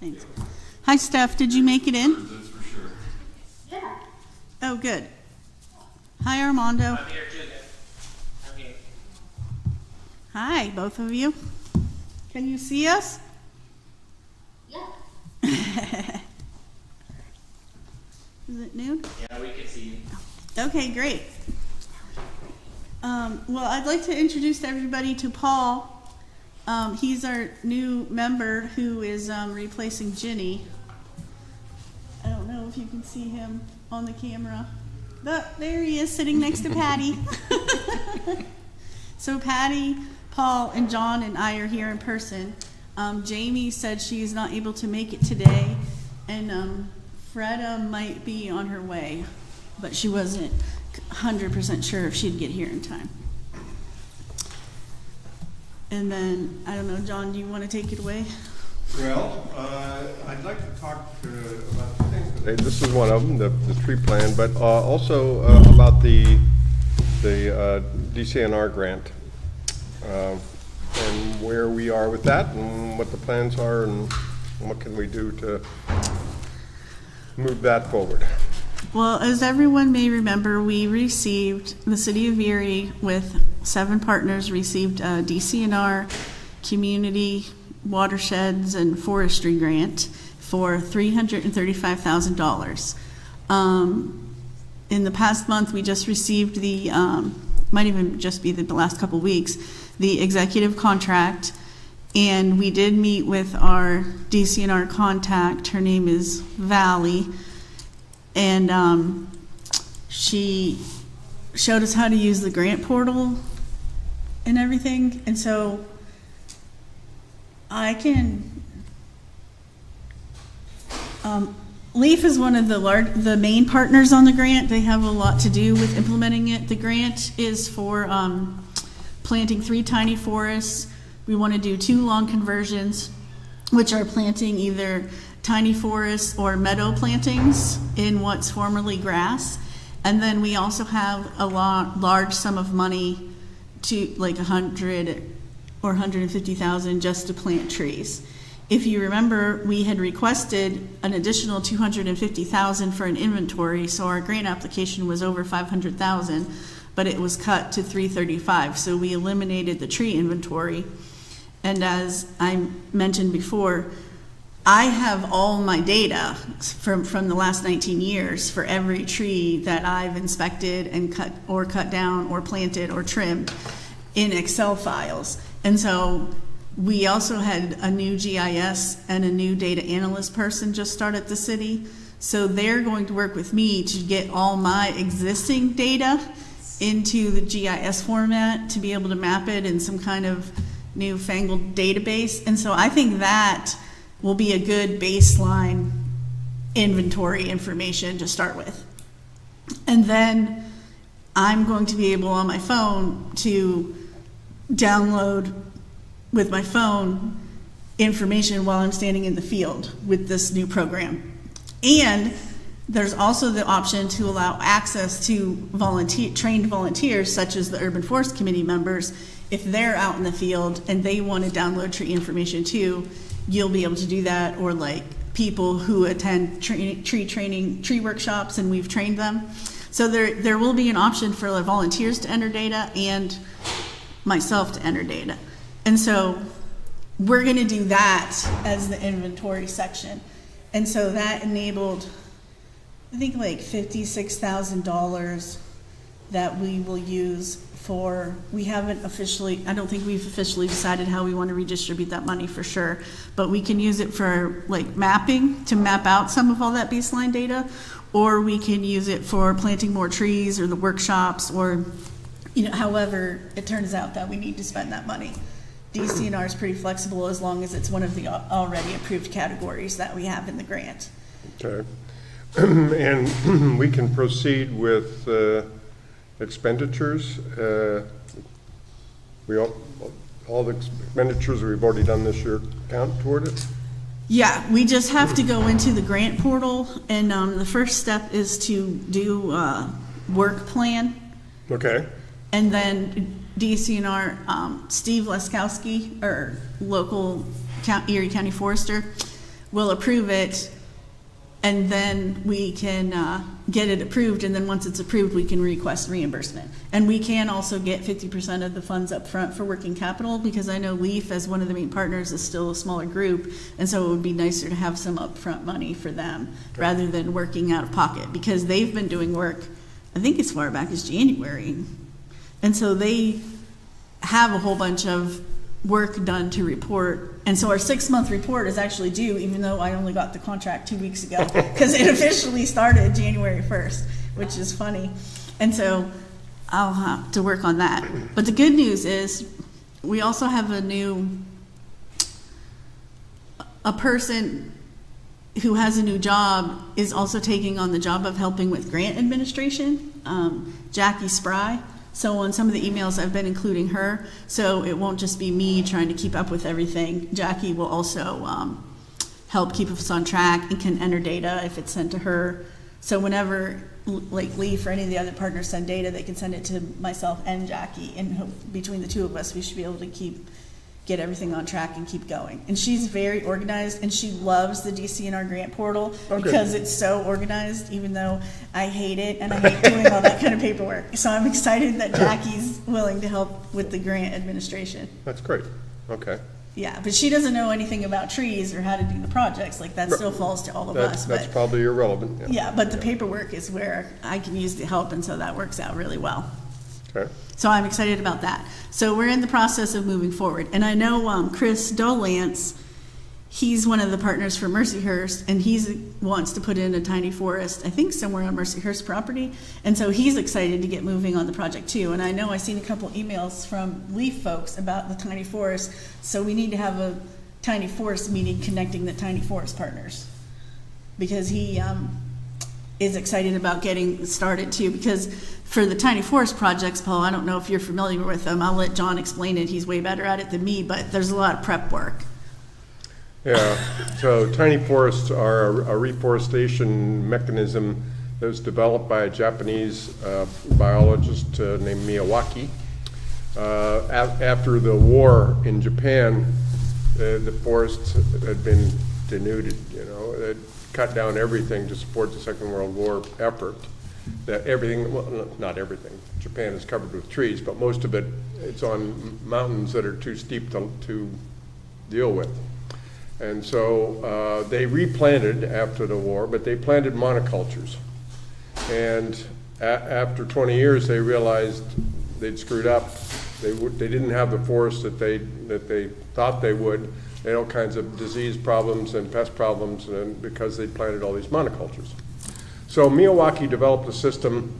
Thanks. Hi, Steph. Did you make it in? That's for sure. Yeah. Oh, good. Hi, Armando. I'm here too, then. I'm here. Hi, both of you. Can you see us? Yeah. Is it noon? Yeah, we can see you. Okay, great. Well, I'd like to introduce everybody to Paul. He's our new member who is replacing Ginny. I don't know if you can see him on the camera. But there he is sitting next to Patty. So Patty, Paul, and John and I are here in person. Jamie said she's not able to make it today, and Freda might be on her way, but she wasn't 100% sure if she'd get here in time. And then, I don't know, John, do you want to take it away? Well, I'd like to talk about two things today. This is one of them, the tree plan, but also about the DCNR grant and where we are with that and what the plans are and what can we do to move that forward. Well, as everyone may remember, we received, the City of Erie with 7 partners received a DCNR Community Watersheds and Forestry Grant for $335,000. In the past month, we just received the, might even just be the last couple weeks, the executive contract, and we did meet with our DCNR contact. Her name is Valley, and she showed us how to use the grant portal and everything, and so I can, LEAF is one of the main partners on the grant. They have a lot to do with implementing it. The grant is for planting 3 tiny forests. We want to do 2 lawn conversions, which are planting either tiny forests or meadow plantings in what's formerly grass. And then we also have a large sum of money to like 100 or 150,000 just to plant trees. If you remember, we had requested an additional 250,000 for an inventory, so our grant application was over 500,000, but it was cut to 335. So we eliminated the tree inventory. And as I mentioned before, I have all my data from the last 19 years for every tree that I've inspected and cut down or planted or trimmed in Excel files. And so we also had a new GIS and a new data analyst person just start at the city. So they're going to work with me to get all my existing data into the GIS format to be able to map it in some kind of newfangled database. And so I think that will be a good baseline inventory information to start with. And then I'm going to be able on my phone to download with my phone information while I'm standing in the field with this new program. And there's also the option to allow access to trained volunteers, such as the Urban Forest Committee members. If they're out in the field and they want to download tree information too, you'll be able to do that, or like people who attend tree workshops and we've trained them. So there will be an option for the volunteers to enter data and myself to enter data. And so we're going to do that as the inventory section. And so that enabled, I think, like $56,000 that we will use for, we haven't officially, I don't think we've officially decided how we want to redistribute that money for sure, but we can use it for like mapping, to map out some of all that baseline data, or we can use it for planting more trees or the workshops, or however it turns out that we need to spend that money. DCNR is pretty flexible as long as it's one of the already approved categories that we have in the grant. Okay. And we can proceed with expenditures. All the expenditures we've already done this year count toward it? Yeah, we just have to go into the grant portal, and the first step is to do a work plan. Okay. And then DCNR, Steve Leskowski, our local Erie County Forester, we'll approve it, and then we can get it approved, and then once it's approved, we can request reimbursement. And we can also get 50% of the funds up front for working capital, because I know LEAF, as one of the main partners, is still a smaller group, and so it would be nicer to have some upfront money for them, rather than working out of pocket, because they've been doing work, I think as far back as January. And so they have a whole bunch of work done to report. And so our 6-month report is actually due, even though I only got the contract 2 weeks ago, because it officially started January 1st, which is funny. And so I'll have to work on that. But the good news is we also have a person who has a new job is also taking on the job of helping with grant administration, Jackie Spry. So on some of the emails, I've been including her, so it won't just be me trying to keep up with everything. Jackie will also help keep us on track and can enter data if it's sent to her. So whenever, like LEAF or any of the other partners send data, they can send it to myself and Jackie, and between the two of us, we should be able to get everything on track and keep going. And she's very organized, and she loves the DCNR grant portal because it's so organized, even though I hate it and I hate doing all that kind of paperwork. So I'm excited that Jackie's willing to help with the grant administration. That's great. Okay. Yeah, but she doesn't know anything about trees or how to do the projects. Like, that still falls to all of us. That's But probably irrelevant. yeah, but the paperwork is where I can use the help, and so that works out really well. Okay. So I'm excited about that. So we're in the process of moving forward. And I know Chris Dolance, he's one of the partners for Mercyhurst, and he wants to put in a tiny forest, I think somewhere on Mercyhurst property. And so he's excited to get moving on the project too. And I know I've seen a couple emails from LEAF folks about the tiny forest. So we need to have a tiny forest meeting connecting the tiny forest partners, because he is excited about getting started too. Because for the tiny forest projects, Paul, I don't know if you're familiar with them. I'll let John explain it. He's way better at it than me, but there's a lot of prep work. Yeah, so tiny forests are a reforestation mechanism that was developed by a Japanese biologist named Miyawaki. After the war in Japan, the forests had been denuded, they'd cut down everything to support the Second World War effort. That everything, well, not everything, Japan is covered with trees, but most of it, it's on mountains that are too steep to deal with. And so they replanted after the war, but they planted monocultures. And after 20 years, they realized they'd screwed up. They didn't have the forest that they thought they would. They had all kinds of disease problems and pest problems, and because they planted all these monocultures. So Miyawaki developed a system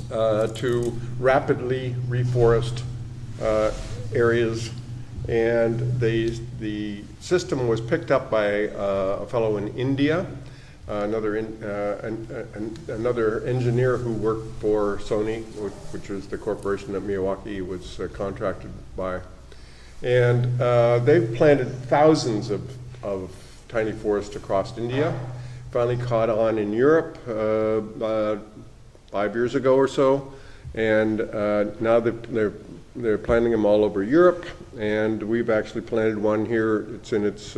to rapidly reforest areas, and the system was picked up by a fellow in India, another engineer who worked for Sony, which is the corporation that Miyawaki was contracted by. And they've planted thousands of tiny forests across India. Finally caught on in Europe 5 years ago or so, and now they're planting them all over Europe, and we've actually planted one here. It's in its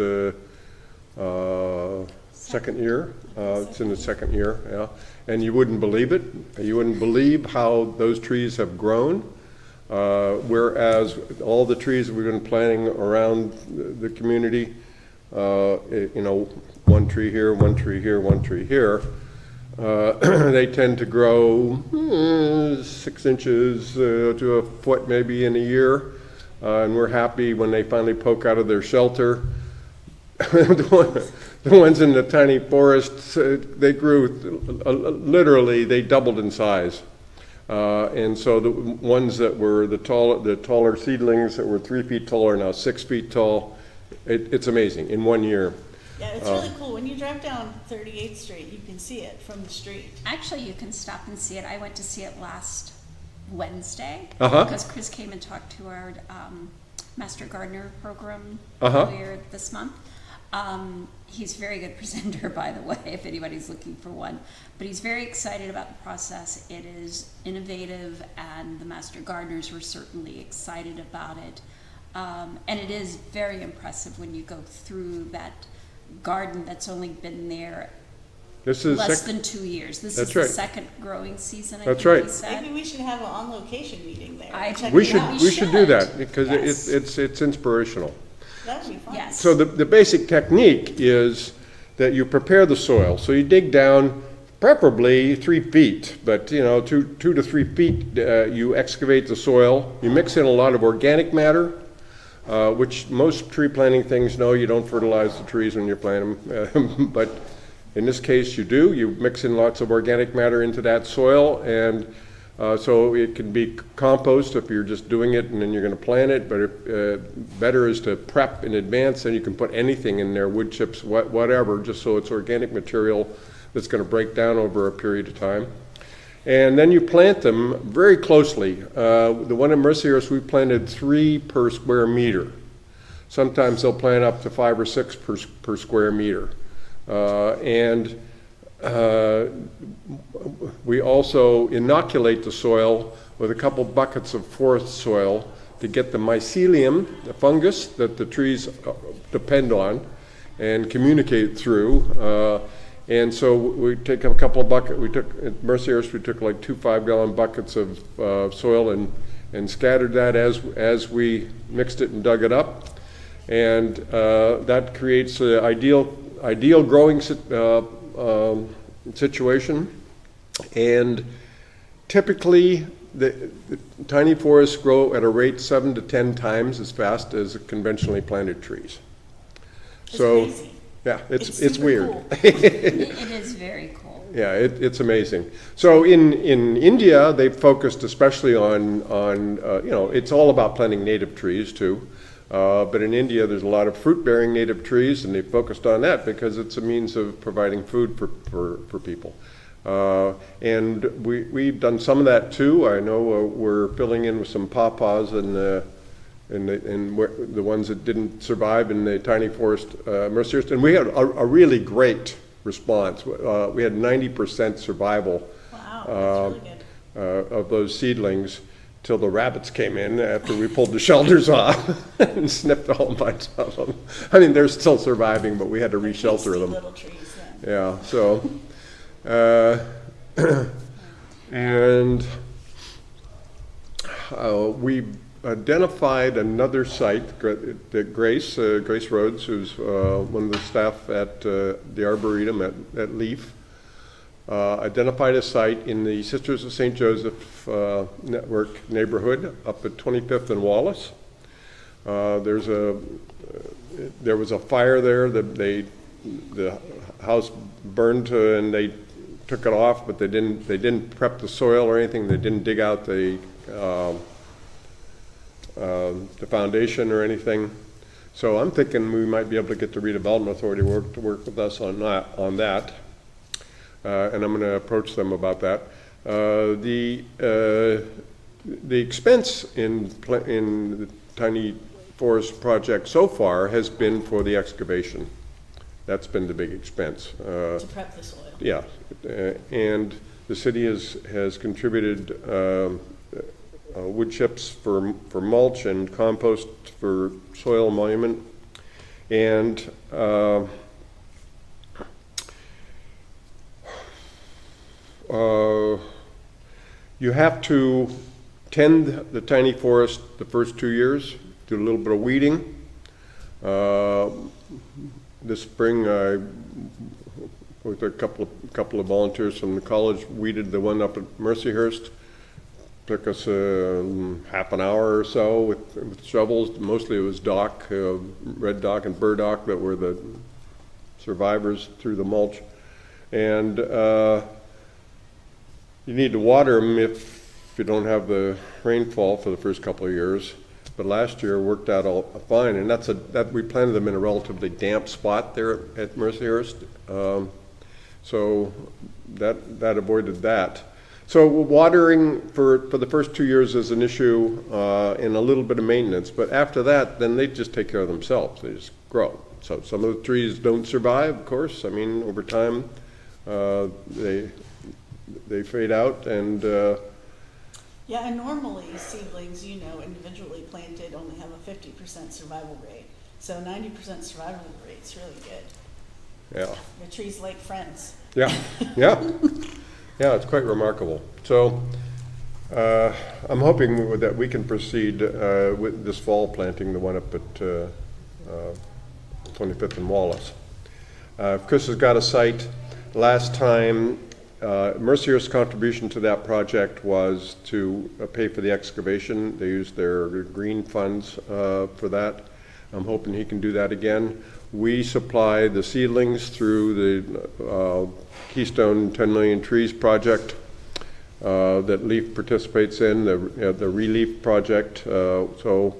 second year. It's in its second year, yeah. And you wouldn't believe it. You wouldn't believe how those trees have grown. Whereas all the trees that we've been planting around the community, one tree here, one tree here, one tree here, they tend to grow 6 inches to a foot maybe in a year. And we're happy when they finally poke out of their shelter. The ones in the tiny forests, they grew, literally, they doubled in size. And so the ones that were the taller seedlings that were 3 feet tall are now 6 feet tall. It's amazing in 1 year. Yeah, it's really cool. When you drive down 38th Street, you can see it from the street. Actually, you can stop and see it. I went to see it last Wednesday Uh-huh. because Chris came and talked to our Master Gardener program Uh-huh. earlier this month. He's a very good presenter, by the way, if anybody's looking for one. But he's very excited about the process. It is innovative, and the Master Gardeners were certainly excited about it. And it is very impressive when you go through garden that's only been there This is less sec- than 2 years. This That's is the right. second growing season, I That's think right. he said. Maybe we should have an on-location meeting there. I- Check we it should, out. we should do that, should. because Yes. it's inspirational. That would be fun. Yes. So the basic technique is that you prepare the soil. So you dig down preferably 3 feet, but 2 to 3 feet, you excavate the soil. You mix in a lot of organic matter, which most tree planting things know you don't fertilize the trees when you plant them. But in this case, you do. You mix in lots of organic matter into that soil, and so it can be compost if you're just doing it and then you're going to plant it. But better is to prep in advance, and you can put anything in there, wood chips, whatever, just so it's organic material that's going to break down over a period of time. And then you plant them very closely. The one in Mercyhurst, we planted 3 per square meter. Sometimes they'll plant up to 5 or 6 per square meter. We also inoculate the soil with a couple buckets of forest soil to get the mycelium, the fungus that the trees depend on and communicate through. And so we take a couple of buckets. At Mercyhurst, we took like 2 5-gallon buckets of soil and scattered that as we mixed it and dug it up. And that creates an ideal growing situation. And typically, the tiny forests grow at a rate 7 to 10 times as fast as conventionally planted trees. It's So, crazy. yeah, it's super weird. cool. It is very cool. Yeah, it's amazing. So in India, they've focused especially on it's all about planting native trees too. But in India, there's a lot of fruit-bearing native trees, and they've focused on that because it's a means of providing food for people. And we've done some of that too. I know we're filling in with some pawpaws and the ones that didn't survive in the tiny forest Mercyhurst, and we had a really great response. We had 90% survival Wow, that's really good. of those seedlings till the rabbits came in after we pulled the shelters off and snipped a whole bunch of them. I mean, they're still surviving, but we had to reshelter Tasty them. little trees, yeah. Yeah, so, and we identified another site that Grace Rhodes, who's one of the staff at the Arboretum at Leaf, identified a site in the Sisters of St. Joseph Network neighborhood up at 25th and Wallace. There was a fire there that the house burned and they took it off, but they didn't prep the soil or anything. They didn't dig out the foundation or anything. So I'm thinking we might be able to get the redevelopment authority to work with us on that. And I'm going to approach them about that. The expense in the tiny forest project so far has been for the excavation. That's been the big expense. To prep the soil. Yeah, and the city has contributed wood chips for mulch and compost for soil monument, and you have to tend the tiny forest the first 2 years, do a little bit of weeding. This spring, with a couple of volunteers from the college, weeded the one up at Mercyhurst. Took us half an hour or so with shovels. Mostly it was dock, red dock and burdock that were the survivors through the mulch. And you need to water them if you don't have the rainfall for the first couple of years. But last year worked out all fine, and that we planted them in a relatively damp spot there at Mercyhurst. So that avoided that. So watering for the first 2 years is an issue and a little bit of maintenance, but after that, then they just take care of themselves. They just grow. So some of the trees don't survive, of course. I mean, over time, they fade out, and Yeah, and normally seedlings, individually planted only have a 50% survival rate. So 90% survival rate's really good. Yeah. The trees like friends. Yeah, yeah, yeah, it's quite remarkable. So, I'm hoping that we can proceed with this fall planting the one up at 25th and Wallace. Chris has got a site. Last time, Mercier's contribution to that project was to pay for the excavation. They used their green funds for that. I'm hoping he can do that again. We supply the seedlings through the Keystone 10 Million Trees project that LEAF participates in, the ReLeaf project. So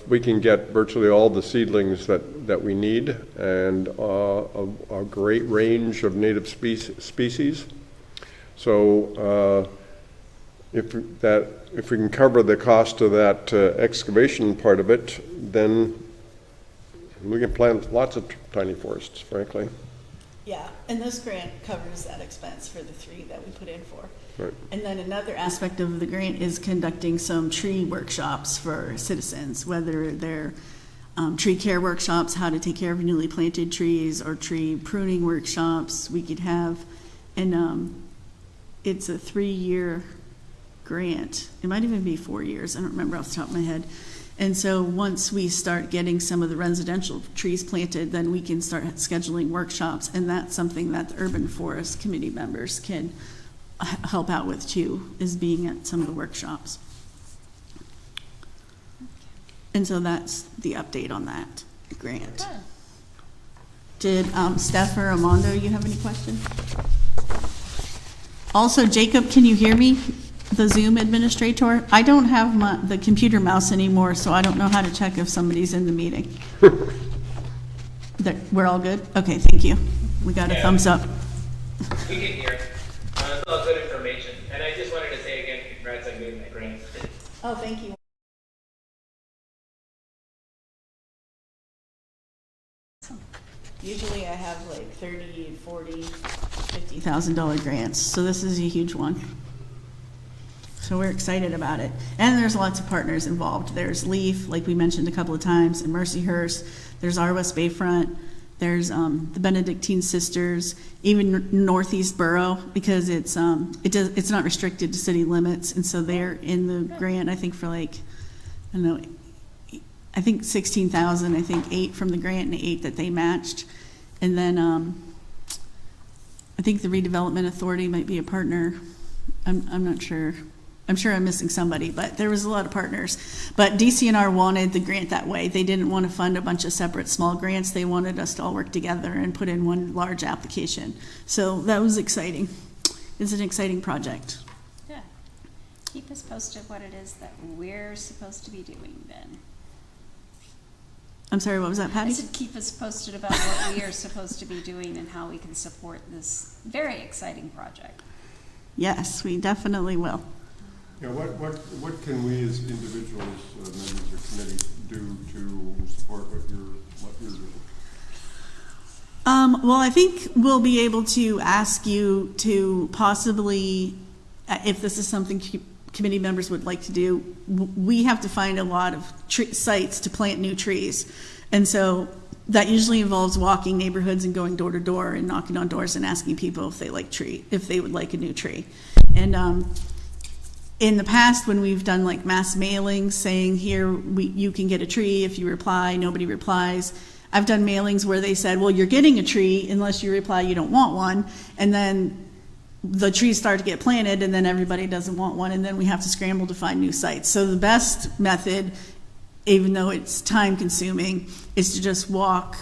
we can get virtually all the seedlings that we need, and a great range of native species. So if we can cover the cost of that excavation part of it, then we can plant lots of tiny forests, frankly. Yeah, and this grant covers that expense for the 3 that we put in for. Right. And then another aspect of the grant is conducting some tree workshops for citizens, whether they're tree care workshops, how to take care of newly planted trees, or tree pruning workshops we could have. And it's a 3-year grant. It might even be 4 years. I don't remember off the top of my head. And so once we start getting some of the residential trees planted, then we can start scheduling workshops, and that's something that the Urban Forest Committee members can help out with too, is being at some of the workshops. And so that's the update on that grant. Good. Did Steph or Armando, you have any questions? Also, Jacob, can you hear me? The Zoom administrator? I don't have the computer mouse anymore, so I don't know how to check if somebody's in the meeting. We're all good? Okay, thank you. We got a thumbs up. We can hear. It's all good information. And I just wanted to say again, congrats on getting that grant. Oh, thank you. Usually I have like $30,000, $40,000, $50,000 grants, so this is a huge one. So we're excited about it. And there's lots of partners involved. There's LEAF, like we mentioned a couple of times, and Mercyhurst. There's our West Bayfront. There's the Benedictine Sisters, even Northeast Borough, because it's not restricted to city limits, and so they're in the grant. I think for like, I don't know, I think 16,000. I think 8 from the grant and 8 that they matched, and then I think the Redevelopment Authority might be a partner. I'm not sure. I'm sure I'm missing somebody, but there was a lot of partners. But DCNR wanted the grant that way. They didn't want to fund a bunch of separate small grants. They wanted us to all work together and put in one large application. So that was exciting. It's an exciting project. Yeah. Keep us posted what it is that we're supposed to be doing then. I'm sorry, what was that, I Patty? said keep us posted about what we are supposed to be doing and how we can support this very exciting project. Yes, we definitely will. Yeah, what can we as individuals, members of the committee, do to support what you're doing? Well, I think we'll be able to ask you to possibly, if this is something committee members would like to do, we have to find a lot of sites to plant new trees. And so that usually involves walking neighborhoods and going door to door and knocking on doors and asking people if they would like a new tree. And in the past, when we've done like mass mailings saying here, you can get a tree if you reply, nobody replies. I've done mailings where they said, well, you're getting a tree unless you reply you don't want one. And then the trees start to get planted and then everybody doesn't want one. And then we have to scramble to find new sites. So the best method, even though it's time consuming, is to just walk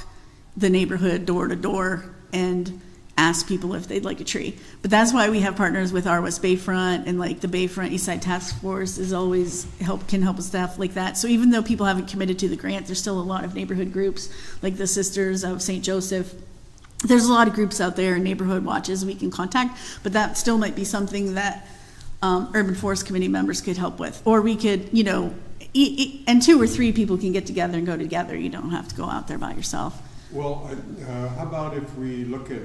the neighborhood door to door and ask people if they'd like a tree. But that's why we have partners with our West Bayfront, and like the Bayfront Eastside Task Force is always can help with stuff like that. So even though people haven't committed to the grant, there's still a lot of neighborhood groups like the Sisters of St. Joseph. There's a lot of groups out there and neighborhood watches we can contact, but that still might be something that Urban Forest Committee members could help with. Or we could, and 2 or 3 people can get together and go together. You don't have to go out there by yourself. Well, how about if we look at,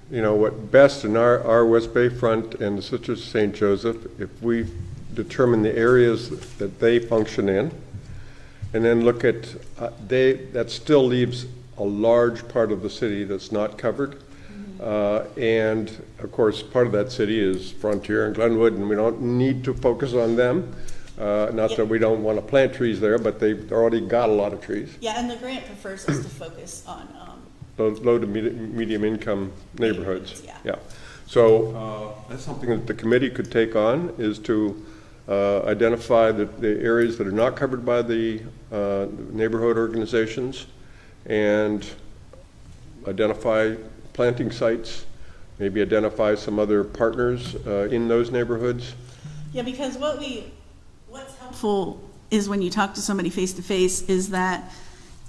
what best in our West Bayfront and the Sisters of St. Joseph, if we determine the areas that they function in, and then look at, that still leaves a large part of the city that's not covered. And of course, part of that city is Frontier and Glenwood, and we don't need to focus on them. Not that we don't want to plant trees there, but they've already got a lot of trees. Yeah, and the grant prefers us to focus on, Low to medium income neighborhoods. Yeah. So that's something that the committee could take on, is to identify the areas that are not covered by the neighborhood organizations, and identify planting sites, maybe identify some other partners in those neighborhoods. yeah, because what's helpful is when you talk to somebody face to face is that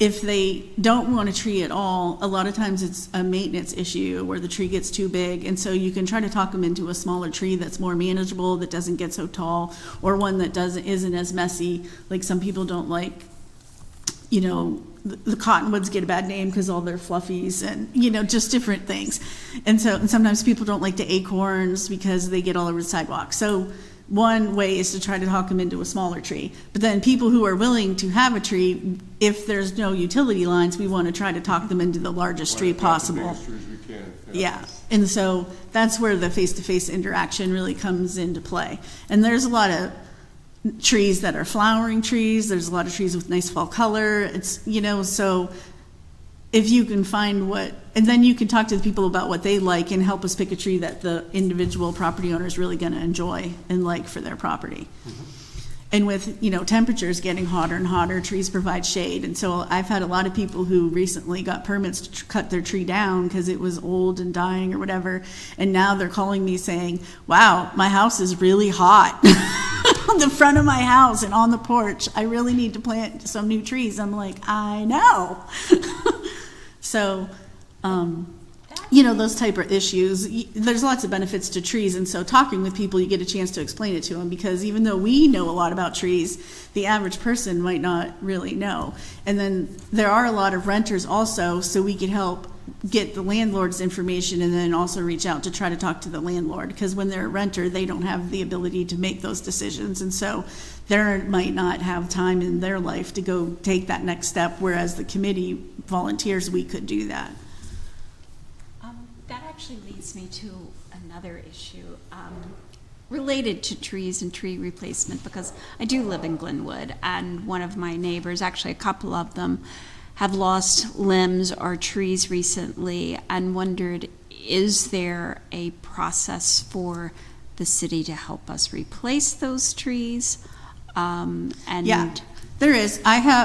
if they don't want a tree at all, a lot of times it's a maintenance issue where the tree gets too big, and so you can try to talk them into a smaller tree that's more manageable, that doesn't get so tall, or one that isn't as messy. Like some people don't like, you know, the cottonwoods get a bad name because all their fluffies and, you know, just different things. And sometimes people don't like the acorns because they get all over the sidewalk. So one way is to try to talk them into a smaller tree. But then people who are willing to have a tree, if there's no utility lines, we want to try to talk them into the largest tree possible. Yeah, and so that's where the face-to-face interaction really comes into play. And there's a lot of trees that are flowering trees. There's a lot of trees with nice fall color. It's, you know, so if you can find and then you can talk to the people about what they like and help us pick a tree that the individual property owner is really going to enjoy and like for their property. And with, you know, temperatures getting hotter and hotter, trees provide shade. And so I've had a lot of people who recently got permits to cut their tree down because it was old and dying or whatever. And now they're calling me saying, wow, my house is really hot. On the front of my house and on the porch, I really need to plant some new trees. I'm like, I know. So, you know, those type of issues, there's lots of benefits to trees. And so talking with people, you get a chance to explain it to them, because even though we know a lot about trees, the average person might not really know. And then there are a lot of renters also, so we could help get the landlord's information and then also reach out to try to talk to the landlord, because when they're a renter, they don't have the ability to make those decisions. And so they might not have time in their life to go take that next step, whereas the committee volunteers, we could do that. That actually leads me to another issue related to trees and tree replacement, because I do live in Glenwood, and one of my neighbors, actually a couple of them, have lost limbs or trees recently, and wondered, is there a process for the city to help us replace those trees? And Yeah, there is.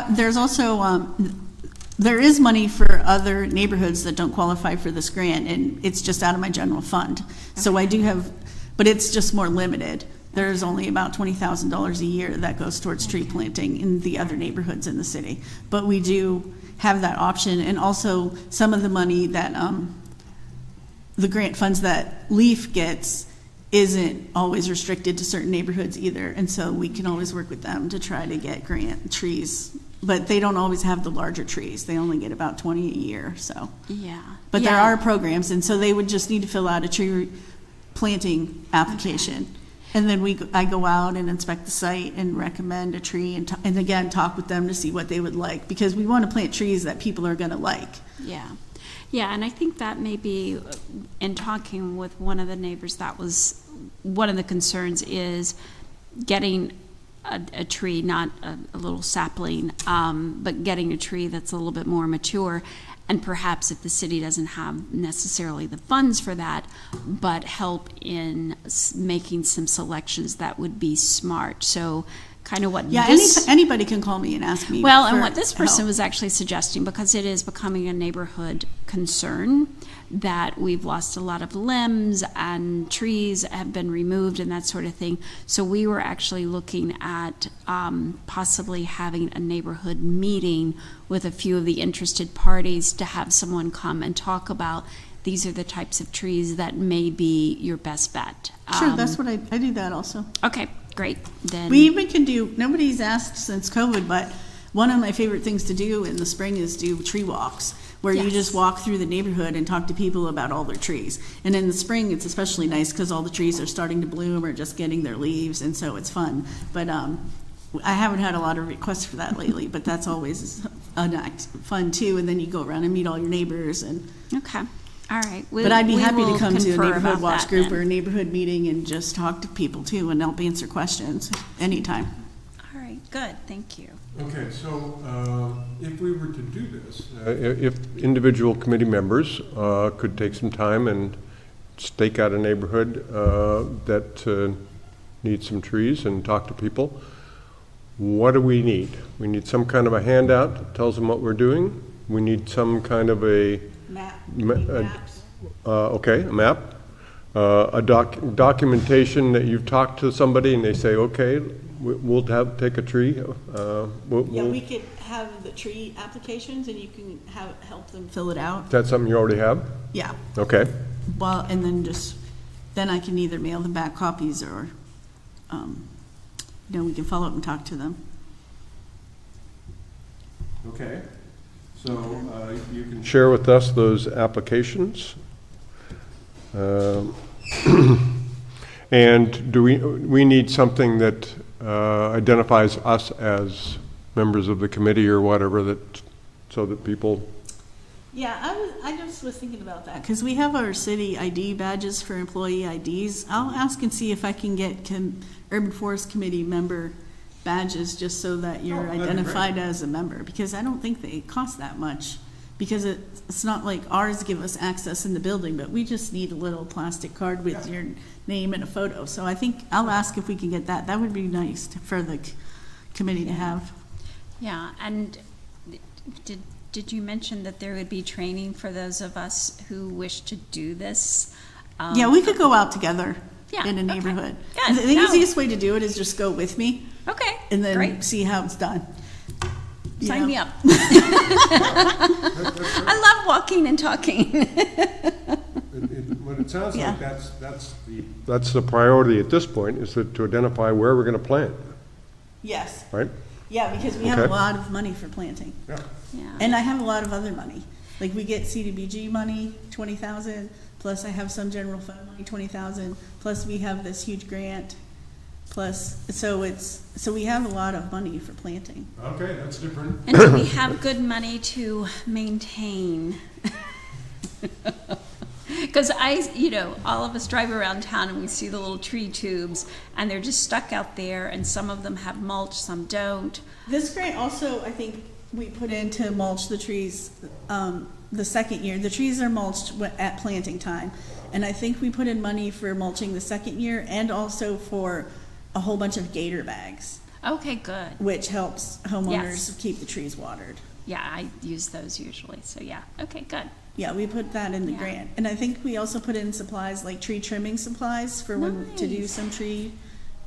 There's also, there is money for other neighborhoods that don't qualify for this grant, and it's just out of my general fund. So I do have, but it's just more limited. There's only about $20,000 a year that goes towards tree planting in the other neighborhoods in the city. But we do have that option, and also some of the money that the grant funds that LEAF gets isn't always restricted to certain neighborhoods either, and so we can always work with them to try to get grant trees. But they don't always have the larger trees. They only get about 20 a year, so. yeah. But there Yeah. are programs, and so they would just need to fill out a tree planting application. Okay. And then I go out and inspect the site and recommend a tree, and again, talk with them to see what they would like, because we want to plant trees that people are going to like. Yeah. Yeah, and I think that may be, in talking with one of the neighbors, that was one of the concerns, is getting a tree, not a little sapling, but getting a tree that's a little bit more mature. And perhaps if the city doesn't have necessarily the funds for that, but help in making some selections that would be smart. So kind of what Yeah, this... anybody can call me and ask me. Well, and for what this person help. was actually suggesting, because it is becoming a neighborhood concern, that we've lost a lot of limbs and trees have been removed and that sort of thing. So we were actually looking at possibly having a neighborhood meeting with a few of the interested parties to have someone come and talk about, these are the types of trees that may be your best bet. Sure, that's what I do that also. Okay, great. Then We even can do, nobody's asked since COVID, but one of my favorite things to do in the spring is do tree walks, where you Yes. just walk through the neighborhood and talk to people about all their trees. And in the spring, it's especially nice because all the trees are starting to bloom or just getting their leaves, and so it's fun. But I haven't had a lot of requests for that lately, but that's always fun too. And then you go around and meet all your neighbors and. Okay, all right. But I'd be We happy to will come to a confer neighborhood about watch that group then. or a neighborhood meeting and just talk to people too and help answer questions anytime. All right, good, thank you. Okay, so if we were to do this, if individual committee members could take some time and stake out a neighborhood that needs some trees and talk to people, what do we need? We need some kind of a handout that tells them what we're doing. We need some kind of a Maps. okay, a map, documentation that you've talked to somebody and they say, okay, we'll take a tree. Yeah, we could have the tree applications and you can help them fill it out. Is that something you already have? Yeah, Okay. well, and then I can either mail them back copies or, we can follow up and talk to them. Okay. So you can share with us those applications. And do we need something that identifies us as members of the committee or whatever, so that people. Yeah, I just was thinking about that, because we have our city ID badges for employee IDs. I'll ask and see if I can get Urban Forest Committee member badges, just so that you're that'd be great. identified as a member, because I don't think they cost that much. Because it's not like ours give us access in the building, but we just need a little plastic card with your name and a photo. So I think I'll ask if we can get that. That would be nice for the committee to have. Yeah, and did you mention that there would be training for those of us who wish to do this? Yeah, we could go out together Yeah, in a okay. neighborhood. Good. The No. easiest way to do it is just go with me Okay, and then great. see how it's done. Sign me Yeah. up. I love walking and talking. What it sounds Yeah. like, that's the priority at this point, is to identify where we're going to plant, Yes, right? yeah, because we have a Okay. lot of money for planting. Yeah. Yeah. And I have a lot of other money. Like we get CDBG money, 20,000, plus I have some general fund money, 20,000, plus we have this huge grant, plus, so we have a lot of money for planting. Okay, that's different. And do we have good money to maintain? Because all of us drive around town and we see the little tree tubes and they're just stuck out there, and some of them have mulch, some don't. This grant also, I think, we put in to mulch the trees the second year. The trees are mulched at planting time. And I think we put in money for mulching the second year and also for a whole bunch of gator bags, Okay, good. which helps homeowners Yes. keep the trees watered. Yeah, I use those usually, so yeah, okay, good. Yeah, we put that in the Yeah. grant. And I think we also put in supplies like tree trimming supplies for when to do Nice. some tree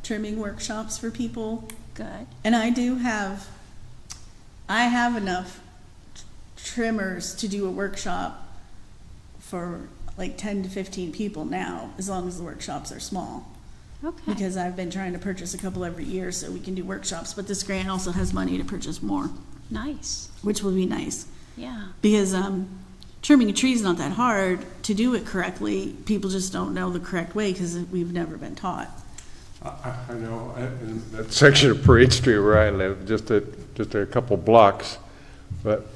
trimming workshops for people. Good. And I have enough trimmers to do a workshop for like 10 to 15 people now, as long as the workshops are small. Okay. Because I've been trying to purchase a couple every year so we can do workshops, but this grant also has money to purchase more, Nice. which will be nice. Yeah. Because trimming a tree is not that hard. To do it correctly, people just don't know the correct way because we've never been taught. I know, in that section of Parade Street where I live, just a couple blocks, but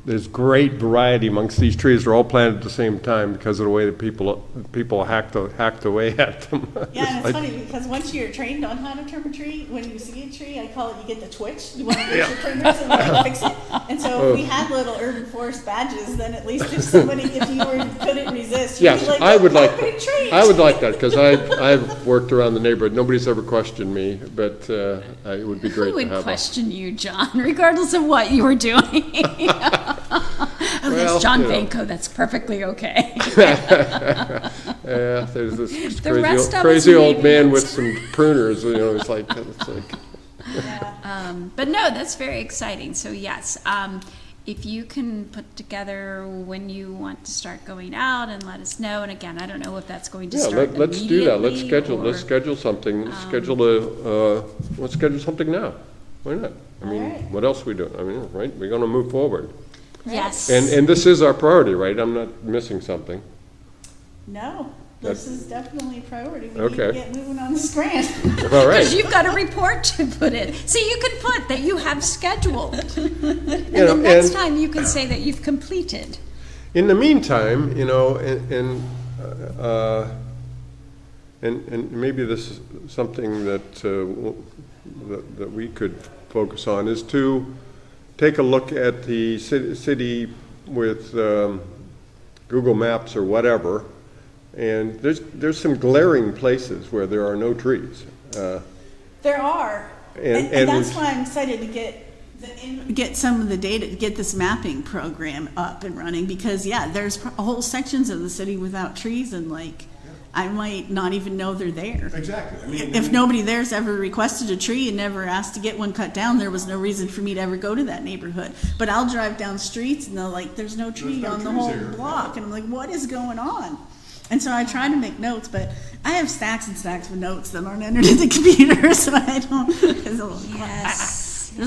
there's great variety amongst these trees. They're all planted at the same time because of the way that people hacked away at them. Yeah, and it's Like- funny because once you're trained on how to trim a tree, when you see a tree, I call it you get the twitch. You want to fix your trimmers and want to fix it. And so if we had little urban forest badges, then at least if you couldn't resist, you'd Yes, be like, I would like "Look, trees." I would like that, because I've worked around the neighborhood. Nobody's ever questioned me, but it would be Who great to would have a. question you, John, regardless of what you were doing? Well, That's John you know. Banco, that's perfectly okay. Yeah, there's this The rest of us crazy old maybe man not with so some pruners, it's like, But no, that's very exciting. So yes, if you can put together when you want to start going out and let us know. And again, I don't know if that's going to yeah, start let's do that. Let's immediately or- schedule something. Let's schedule something now. Why not? I mean, All right. what else are we doing? I mean, right, we're gonna move forward. Yes. And this is our priority, right? I'm not missing something. No, This is definitely a priority. We need Okay. to get moving on this grant. All right. Because you've got a report to put in. See, you can put that you have scheduled. And know, then next and- time you can say that you've completed. In the meantime, you know, and maybe this is something that we could focus on, is to take a look at the city with Google Maps or whatever, and there's some glaring places where there are no trees. There are, And- and that's and- why I'm excited to get some of the data, to get this mapping program up and running, because there's whole sections of the city without trees, and like, I might not even know they're there. Exactly. I mean, If nobody there's ever requested a tree and never asked to get one cut down, there was no reason for me to ever go to that neighborhood. But I'll drive down streets and they're like, there's no tree no on the trees whole there. block. And I'm like, what is going on? And so I try to make notes, but I have stacks and stacks of notes that aren't entered in the computer, so I don't, there's a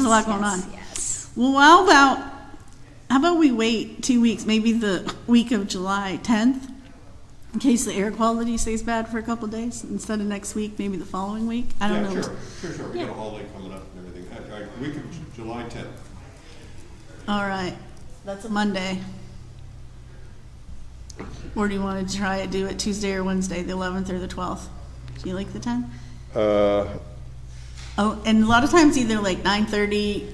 lot going on. Yes. Well, how about we wait 2 weeks, maybe the week of July 10th, in case the air quality stays bad for a couple of days, instead of next week, maybe the following week? I don't know. Sure. We got a holiday coming up and everything. Week of July 10th. All right, that's a Monday. Or do you want to try to do it Tuesday or Wednesday, the 11th or the 12th? Do you like the 10th? Oh, and a lot of times either like 9:30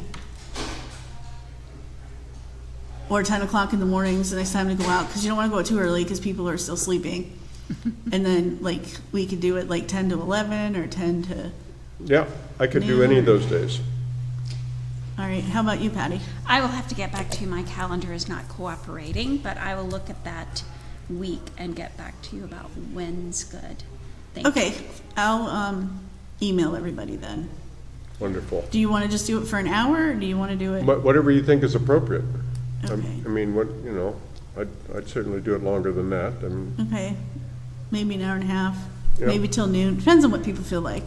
or 10 o'clock in the morning is a nice time to go out, because you don't want to go out too early because people are still sleeping. And then like we could do it like 10 to 11 or 10 to, Yeah, I could do any of those days. all right, how about you, Patty? I will have to get back to you. My calendar is not cooperating, but I will look at that week and get back to you about when's good. Thank you. Okay, I'll email everybody then. Wonderful. Do you want to just do it for an hour, or do you want to do it? Whatever you think is appropriate. Okay. I mean, I'd certainly do it longer than that. Okay, maybe an hour and a half, Yeah. maybe till noon, depends on what people feel like.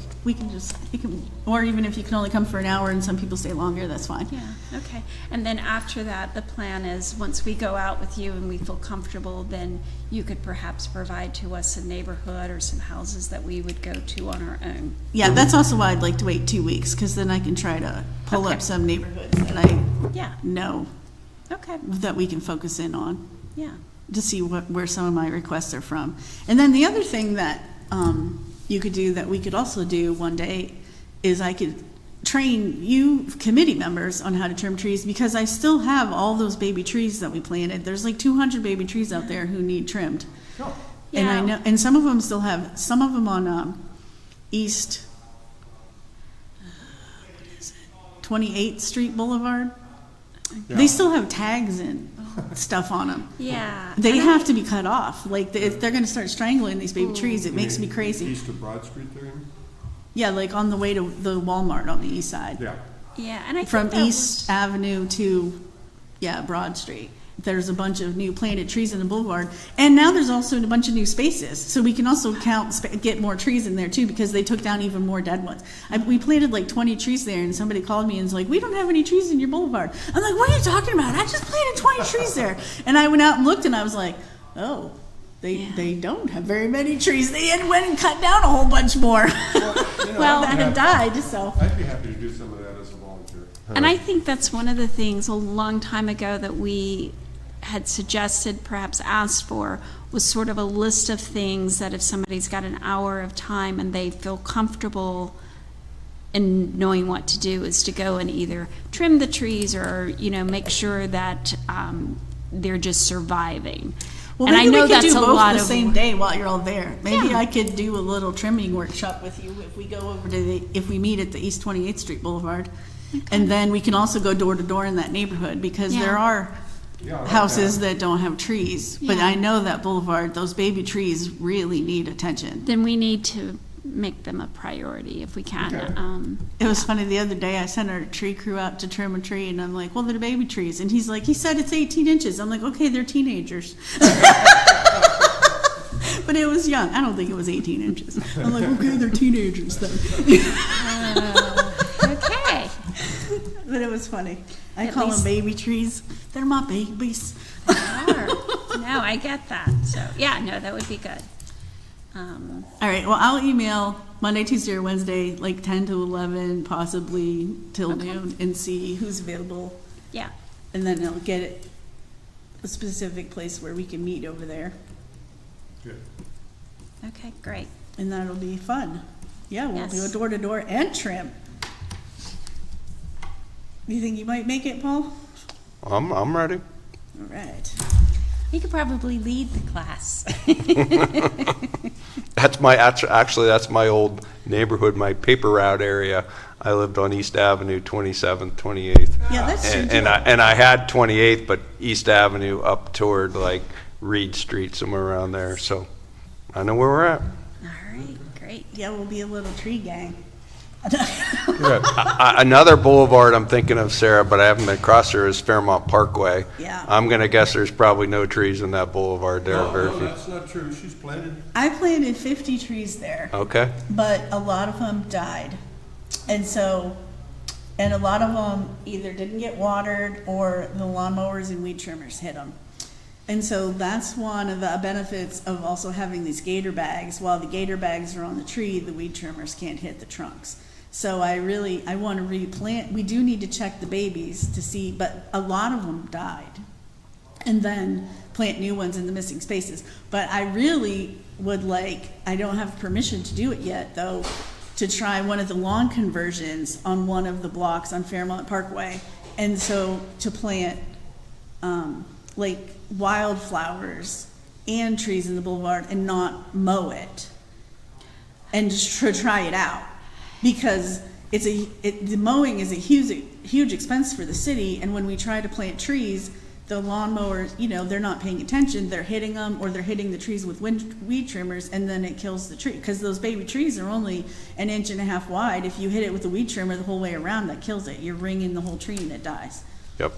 Or even if you can only come for an hour and some people stay longer, that's fine. Yeah, okay. And then after that, the plan is, once we go out with you and we feel comfortable, then you could perhaps provide to us a neighborhood or some houses that we would go to on our own. Yeah, that's also why I'd like to wait 2 weeks, because then I can try to pull Okay. up some neighborhoods that I Yeah, know okay, that we can focus in on, yeah. to see where some of my requests are from. And then the other thing that you could do, that we could also do one day, is I could train you committee members on how to trim trees, because I still have all those baby trees that we planted. There's like 200 baby trees out there who need trimmed. And I Yeah. know, and some of them still have, some of them on East 28th Street Boulevard. They still have tags and stuff on them. Yeah. They And I- have to be cut off. Like, if they're going to start strangling these baby trees, it makes me crazy. East of Broad Street there? Yeah, like on the way to the Walmart on the east side. Yeah. Yeah, and I think From that East Avenue to, Broad Street. There's a bunch of new planted trees in the boulevard. And now there's also a bunch of new spaces. So we can also get more trees in there too, because they took down even more dead ones. We planted like 20 trees there, and somebody called me and was like, we don't have any trees in your boulevard. I'm like, what are you talking about? I just planted 20 trees there. And I went out and looked, and I was like, oh, they don't have very many trees. They had went and cut down a whole bunch more. Well, that had died, so. I'd be happy to do some of that as a volunteer. And I think that's one of the things a long time ago that we had suggested, perhaps asked for, was sort of a list of things that if somebody's got an hour of time and they feel comfortable in knowing what to do, is to go and either trim the trees or, make sure that they're just surviving. Well, And I maybe know we could that's do a both lot the of same work. day while you're all there. Maybe Yeah. I could do a little trimming workshop with you if we go over to if we meet at the East 28th Street Boulevard. And then we can also go door to door in that neighborhood, because there Yeah. are Yeah, I like houses that. that don't have trees. But Yeah. I know that boulevard, those baby trees really need attention. Then we need to make them a priority if we can. Okay. It was funny, the other day I sent our tree crew out to trim a tree, and I'm like, well, they're baby trees. And he's like, he said it's 18 inches. I'm like, okay, they're teenagers. But it was young. I don't think it was 18 inches. I'm like, okay, they're teenagers then. Okay. But it was funny. I At call least- them baby trees. They're my babies. Sure. No, I get that. So, yeah, no, that would be good. All right, well, I'll email Monday, Tuesday, or Wednesday, like 10 to 11, possibly till Okay. noon, and see who's available. Yeah, And then I'll get it a specific place where we can meet over there. Good. okay, great. And that'll be fun. Yeah, we'll do a Yes. door-to-door and trim. You think you might make it, Paul? I'm ready. All right. You could probably lead the class. Actually, that's my old neighborhood, my paper route area. I lived on East Avenue, 27th, 28th. Yeah, that's true. And I had 28th, but East Avenue up toward like Reed Street, somewhere around there. So I know where we're at. All right, great. Yeah, we'll be a little tree gang. Good. Another boulevard I'm thinking of, Sarah, but I haven't been across there, is Fairmont Parkway. Yeah. I'm going to guess there's probably no trees in that boulevard there. No, Very no, few. that's not true. She's planted. I planted 50 trees there, Okay. but a lot of them died. And so, and a lot of them either didn't get watered or the lawnmowers and weed trimmers hit them. And so that's one of the benefits of also having these gator bags. While the gator bags are on the tree, the weed trimmers can't hit the trunks. So I want to replant. We do need to check the babies to see, but a lot of them died. And then plant new ones in the missing spaces. But I really would like, I don't have permission to do it yet though, to try one of the lawn conversions on one of the blocks on Fairmont Parkway. And so to plant like wildflowers and trees in the boulevard and not mow it. And just to try it out. Because the mowing is a huge expense for the city, and when we try to plant trees, the lawnmowers, they're not paying attention, they're hitting them, or they're hitting the trees with weed trimmers, and then it kills the tree. Because those baby trees are only 1.5 inches wide. If you hit it with a weed trimmer the whole way around, that kills it. You're ringing the whole tree and it dies. Yep.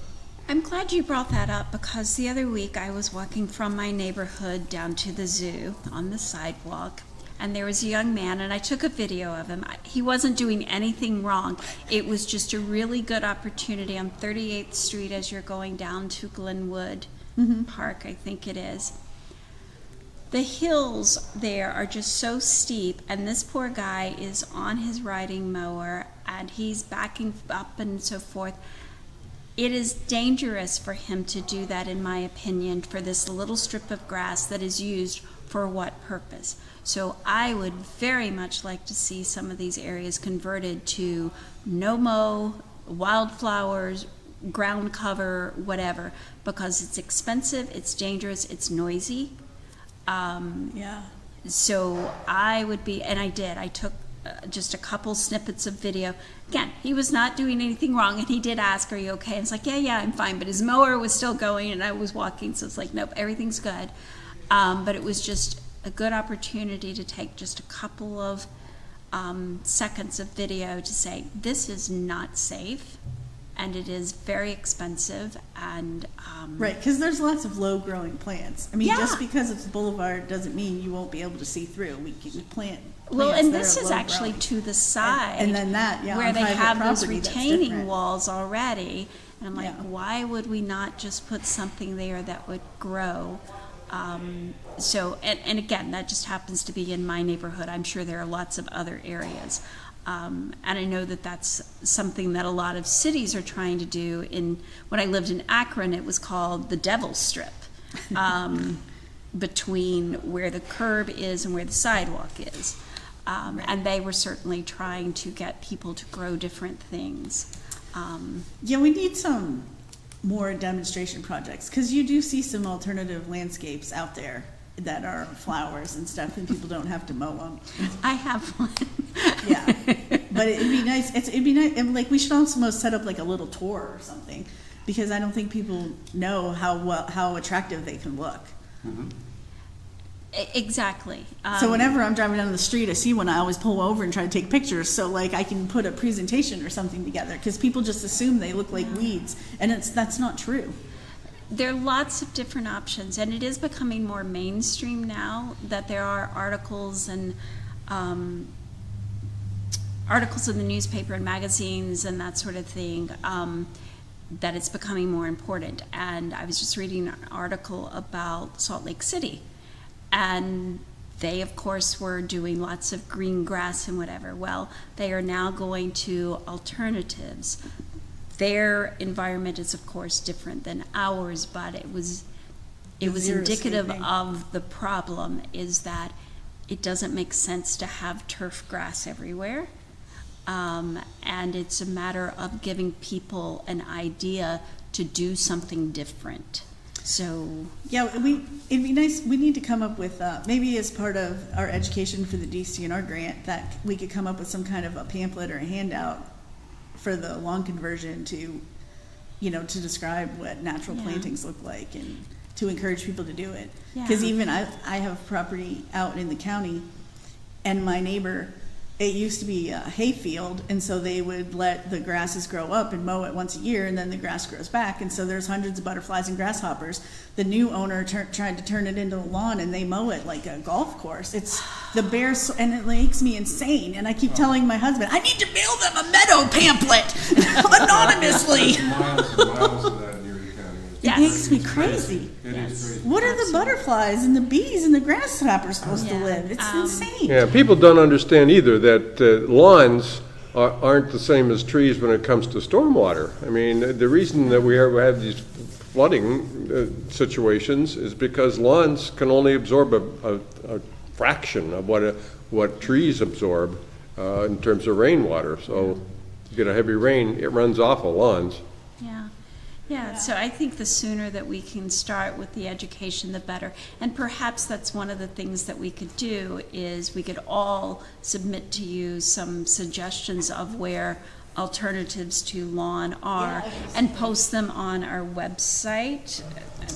I'm glad you brought that up because the other week I was walking from my neighborhood down to the zoo on the sidewalk, and there was a young man, and I took a video of him. He wasn't doing anything wrong. It was just a really good opportunity on 38th Street as you're going down to Glenwood Park, I think it is. The hills there are just so steep, and this poor guy is on his riding mower, and he's backing up and so forth. It is dangerous for him to do that, in my opinion, for this little strip of grass that is used for what purpose. So I would very much like to see some of these areas converted to no-mow, wildflowers, ground cover, whatever, because it's expensive, it's dangerous, it's noisy. Yeah. So I would be, and I did, I took just a couple snippets of video. Again, he was not doing anything wrong, and he did ask, are you okay? And it's like, yeah, I'm fine. But his mower was still going, and I was walking, so it's like, nope, everything's good. But it was just a good opportunity to take just a couple of seconds of video to say, this is not safe, and it is very expensive, and Right, because there's lots of low-growing plants. I mean, Yeah. just because it's a boulevard doesn't mean you won't be able to see through. We plant well, plants and that this are is actually low-growing. to the side, And then that, yeah, where on they private have those property, that's retaining different. walls already. And I'm like, Yeah. why would we not just put something there that would grow? So, and again, that just happens to be in my neighborhood. I'm sure there are lots of other areas. And I know that that's something that a lot of cities are trying to do. When I lived in Akron, it was called the Devil's Strip, between where the curb is and where the sidewalk is. And they were certainly trying to get people to grow different things. Yeah, we need some more demonstration projects, because you do see some alternative landscapes out there that are flowers and stuff, and people don't have to mow them. I have one. Yeah, but it'd be nice. It'd be nice. And like, we should also set up like a little tour or something, because I don't think people know how attractive they can look. Exactly. So whenever I'm driving down the street, I see one, I always pull over and try to take pictures, so like I can put a presentation or something together, because people just assume they look like weeds, and that's not true. There are lots of different options, and it is becoming more mainstream now that there are articles and articles in the newspaper and magazines and that sort of thing, that it's becoming more important. And I was just reading an article about Salt Lake City, and They, of course, were doing lots of green grass and whatever. Well, they are now going to alternatives. Their environment is, of course, different than ours, but it was Zero indicative escaping. of the problem, is that it doesn't make sense to have turf grass everywhere. And it's a matter of giving people an idea to do something different. So, Yeah, it'd be nice, we need to come up with, maybe as part of our education for the DCNR grant, that we could come up with some kind of a pamphlet or a handout for the lawn conversion to, to describe what natural Yeah. plantings look like and to encourage people to do it. Because Yeah. even I have property out in the county, and my neighbor, it used to be a hayfield, and so they would let the grasses grow up and mow it once a year, and then the grass grows back, and so there's hundreds of butterflies and grasshoppers. The new owner tried to turn it into a lawn, and they mow it like a golf course. It's the bears, and it makes me insane. And I keep telling my husband, I need to mail them a meadow pamphlet anonymously. Miles and miles of that in Erie County. Yes. It makes me crazy. It is crazy. What are the butterflies and the bees and the grasshoppers supposed to Yeah, live? It's insane. Yeah, people don't understand either that lawns aren't the same as trees when it comes to stormwater. I mean, the reason that we have these flooding situations is because lawns can only absorb a fraction of what trees absorb in terms of rainwater. So you get a heavy rain, it runs off of lawns. Yeah, so I think the sooner that we can start with the education, the better. And perhaps that's one of the things that we could do, is we could all submit to you some suggestions of where alternatives to lawn are, and post them on our website,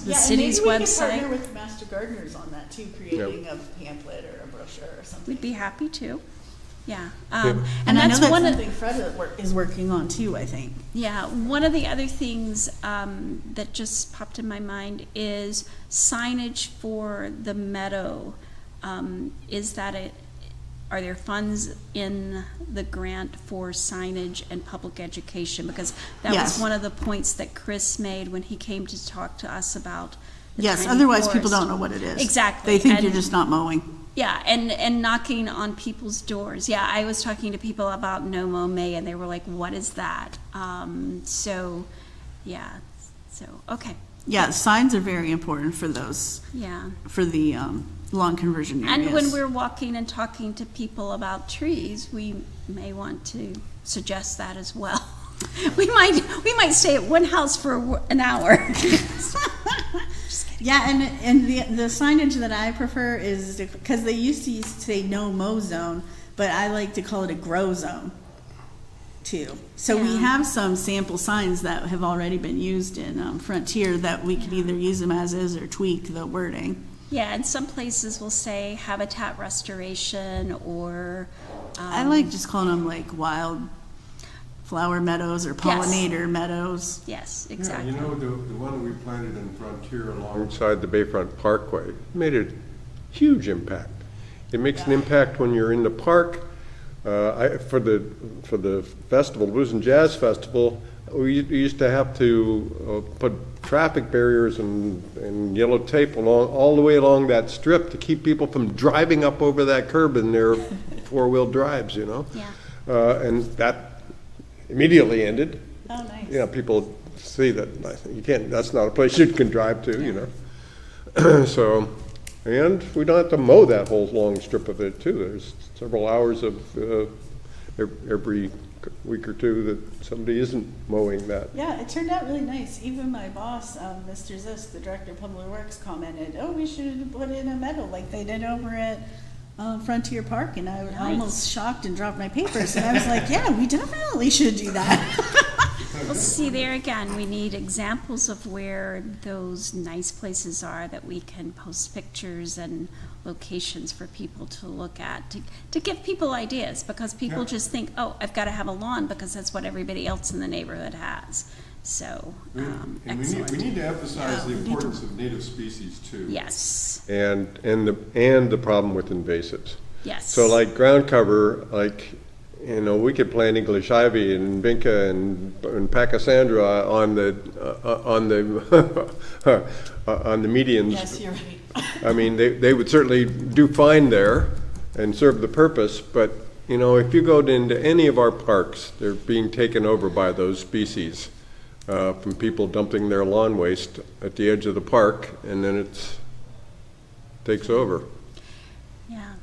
the city's maybe we could partner website. with Master Gardeners on that too, creating a pamphlet or a brochure or something. We'd be happy to. Yeah. And And I know that's that's one of, something Fred is working on too, I think. yeah, one of the other things that just popped in my mind is signage for the meadow. Is that are there funds in the grant for signage and public education? Because that Yes. was one of the points that Chris made when he came to talk to us about the Yes, tiny otherwise people forest. don't know what it is. Exactly, They think you're and- just not mowing. Yeah, and knocking on people's doors. Yeah, I was talking to people about No Mow May, and they were like, "What is that?" So, yeah. So, okay. Yeah, signs are very important for those, Yeah. for the lawn conversion areas. And when we're walking and talking to people about trees, we may want to suggest that as well. We might stay at one house for an hour. Yeah, and the signage that I prefer is, because they used to say no mow zone, but I like to call it a grow zone too. So we Yeah. have some sample signs that have already been used in Frontier that we could either use them as is or tweak the wording. Yeah, and some places will say habitat restoration or. I like just calling them like wild flower meadows or pollinator meadows. Yes, Yeah, exactly. you know, the one we planted in Frontier along, Inside the Bayfront Parkway, made a huge impact. It makes an impact when you're in the park. For the festival, Blues and Jazz Festival, we used to have to put traffic barriers and yellow tape all the way along that strip to keep people from driving up over that curb in their four-wheel drives, you know? Yeah. And that immediately ended. Oh, nice. You know, people see that you can't, that's not a place you can drive to, you know? So, and we don't have to mow that whole long strip of it too. There's several hours of every week or two that somebody isn't mowing that. Yeah, it turned out really nice. Even my boss, Mr. Zisk, the director of Public Works, commented, "Oh, we should put in a meadow like they did over at Frontier Park." And I was almost shocked and dropped my papers. And I was like, "Yeah, we definitely should do that." Well, see, there again, we need examples of where those nice places are that we can post pictures and locations for people to look at, to give people ideas, because people just think, oh, I've got to have a lawn because that's what everybody else in the neighborhood has. So, and excellent. we need to emphasize the importance of native species too. Yes, And the problem with invasives. yes. So like ground cover, like, you know, we could plant English ivy and vinca and pachysandra on the on the medians. Yes, you're right. I mean, they would certainly do fine there and serve the purpose, but, you know, if you go into any of our parks, they're being taken over by those species, from people dumping their lawn waste at the edge of the park, and then takes over. Yeah.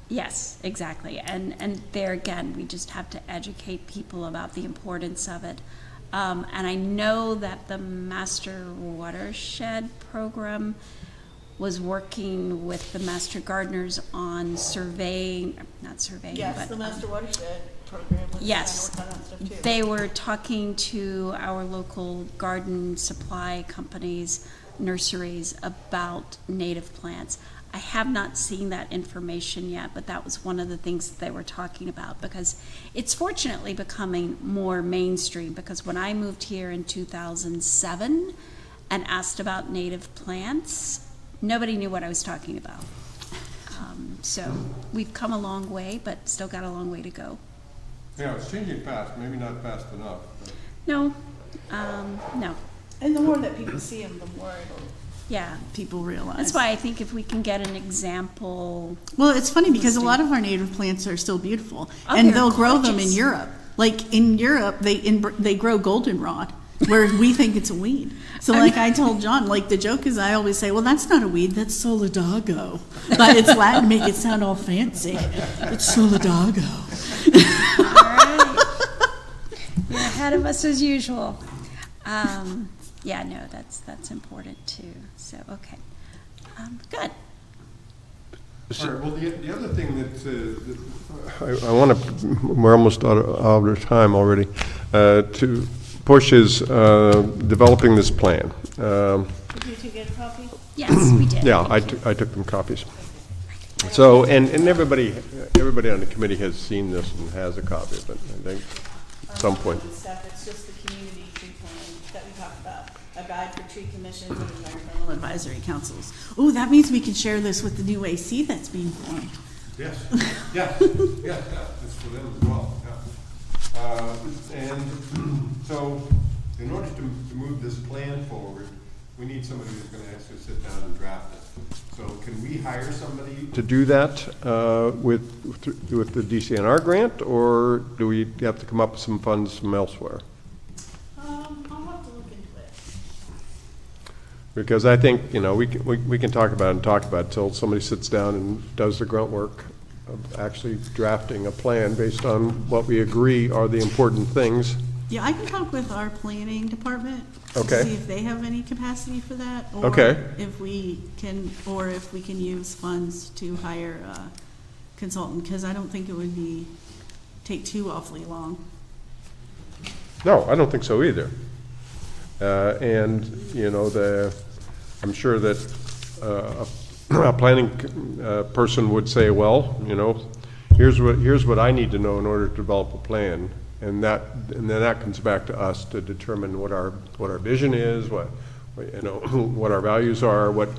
Yes, exactly. And there again, we just have to educate people about the importance of it. And I know that the Master Watershed Program was working with the Master Gardeners on surveying, not surveying, Yes, but the Master Watershed Program was yes, trying to work on that stuff too. they were talking to our local garden supply companies, nurseries, about native plants. I have not seen that information yet, but that was one of the things that they were talking about, because it's fortunately becoming more mainstream, because when I moved here in 2007 and asked about native plants, nobody knew what I was talking about. So we've come a long way, but still got a long way to go. Yeah, it's changing fast, maybe not fast enough. But No, no, And the more that people see them, the more yeah. people realize. That's why I think if we can get an example, Well, it's funny because a lot of our native plants are still beautiful, Oh, and they're they'll grow them in gorgeous. Europe. Like in Europe, they grow goldenrod, where we think it's a weed. So, like I told John, like the joke is, I always say, "Well, that's not a weed, that's Solidago," but it's Latin to make it sound all fancy. It's Solidago. all right, you're ahead of us as usual. Yeah, no, that's important too. So, okay, good. All right, well, the other thing that, I want to, we're almost out of time already, to push is developing this plan. Did you two get a copy? Yes, we did. Yeah, I took them copies. So, and everybody on the committee has seen this and has a copy of it, I think, at some point. Stuff, it's just the community tree plan that we talked about, a guide for tree commissions and environmental advisory councils. Oh, that means we can share this with the new AC that's being formed. yes, it's for them as well, yeah. And so, in order to move this plan forward, we need somebody who's gonna actually sit down and draft it. So can we hire somebody to do that with the DCNR grant, or do we have to come up with some funds from elsewhere? I'll have to look into it. Because I think, you know, we can talk about it till somebody sits down and does the grunt work of actually drafting a plan based on what we agree are the important things. Yeah, I can talk with our planning department. Okay. To see if they have any capacity for that. Or Okay. if we can use funds to hire a consultant, because I don't think it would take too awfully long. No, I don't think so either. And, you know, I'm sure that a planning person would say, well, you know, here's what I need to know in order to develop a plan. And then that comes back to us to determine what our vision is, what you know, what our values are, what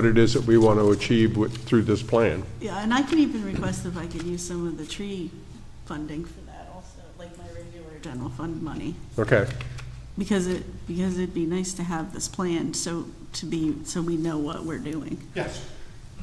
it is that we want to achieve through this plan. Yeah, and I can even request if I could use some of the tree funding for that also, like my regular general fund money. Okay. Because it'd be nice to have this planned so we know what we're doing. Yes.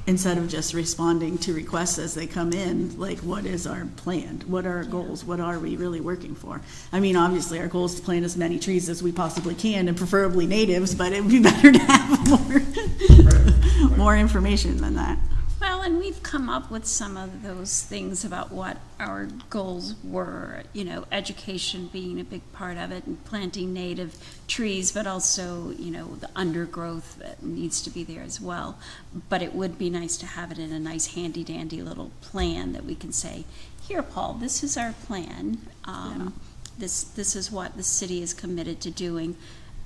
Instead of just responding to requests as they come in, like what is our plan? What are our goals? What are we really working for? I mean, obviously our goal is to plant as many trees as we possibly can, and preferably natives, but it would be better to have more information than that. Well, and we've come up with some of those things about what our goals were, you know, education being a big part of it, and planting native trees, but also, you know, the undergrowth that needs to be there as well. But it would be nice to have it in a nice handy-dandy little plan that we can say, here, Paul, this is our plan. This is what the city is committed to doing.